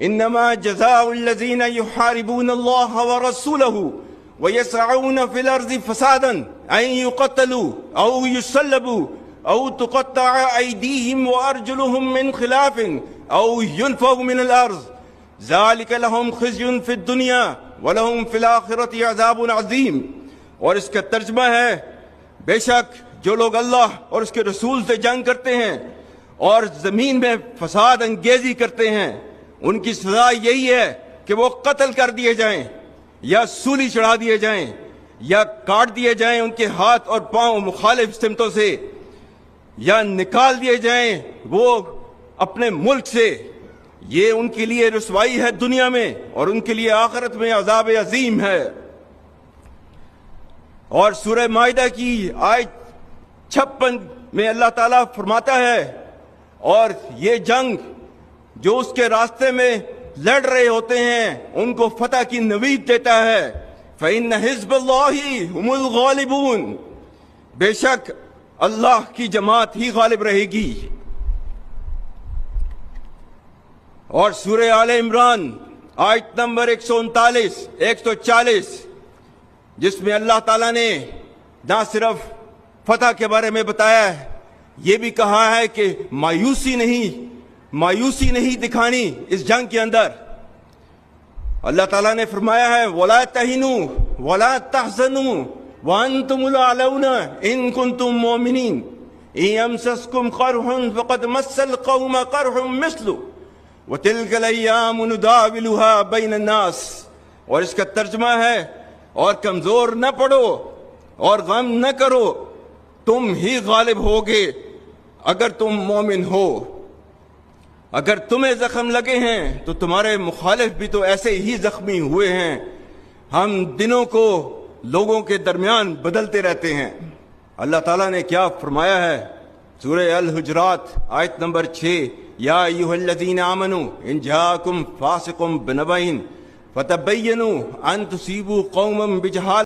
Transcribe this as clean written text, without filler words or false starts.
انما جزاء الذين يحاربون الله ورسوله ويسعون في الارض فسادا ان يقتلوا او يصلبوا او تقطع ايديهم وارجلهم من خلاف او ينفوا من الارض ذلك لهم خزي في الدنيا ولهم في الاخرة عذاب عظیم. اور اس کا ترجمہ ہے، بے شک جو لوگ اللہ اور اس کے رسول سے جنگ کرتے ہیں اور زمین میں فساد انگیزی کرتے ہیں، ان کی سزا یہی ہے کہ وہ قتل کر دیے جائیں یا سولی چڑھا دیے جائیں یا کاٹ دیے جائیں ان کے ہاتھ اور پاؤں مخالف سمتوں سے، یا نکال دیے جائیں وہ اپنے ملک سے. یہ ان کے لیے رسوائی ہے دنیا میں اور ان کے لیے آخرت میں عذاب عظیم ہے. اور سورہ مائدہ کی آیت 56 میں اللہ تعالیٰ فرماتا ہے، اور یہ جنگ جو اس کے راستے میں لڑ رہے ہوتے ہیں ان کو فتح کی نوید دیتا ہے. فَإِنَّ حِزْبَ اللَّهِ هُمُ الْغَالِبُونَ، بے شک اللہ کی جماعت ہی غالب رہے گی. اور سورہ آل عمران آیت نمبر 139 140 جس میں اللہ تعالیٰ نے نہ صرف فتح کے بارے میں بتایا ہے، یہ بھی کہا ہے کہ مایوسی نہیں دکھانی اس جنگ کے اندر. اللہ تعالیٰ نے فرمایا ہے وَلَا تَهِنُوا وَلَا تَحْزَنُوا وَأَنْتُمُ الْأَعْلَوْنَ إِن كُنتُم مُّؤْمِنِينَ إِن يَمْسَسْكُمْ قَرْحٌ فَقَدْ مَسَّ الْقَوْمَ قَرْحٌ مِثْلُهُ وَتِلْكَ الْأَيَّامُ نُدَاوِلُهَا بَيْنَ النَّاسِ. اور اس کا ترجمہ ہے، اور کمزور نہ پڑو اور غم نہ کرو، تم ہی غالب ہوگے اگر تم مومن ہو. اگر تمہیں زخم لگے ہیں تو تمہارے مخالف بھی تو ایسے ہی زخمی ہوئے ہیں. ہم دنوں کو لوگوں کے درمیان بدلتے رہتے ہیں. اللہ تعالیٰ نے کیا فرمایا ہے سورہ الحجرات آیت نمبر 6، یا ایھا الذین آمنوا ان جاءکم فاسق بنبأ فتبینوا ان تصیبوا قوما بجہالۃ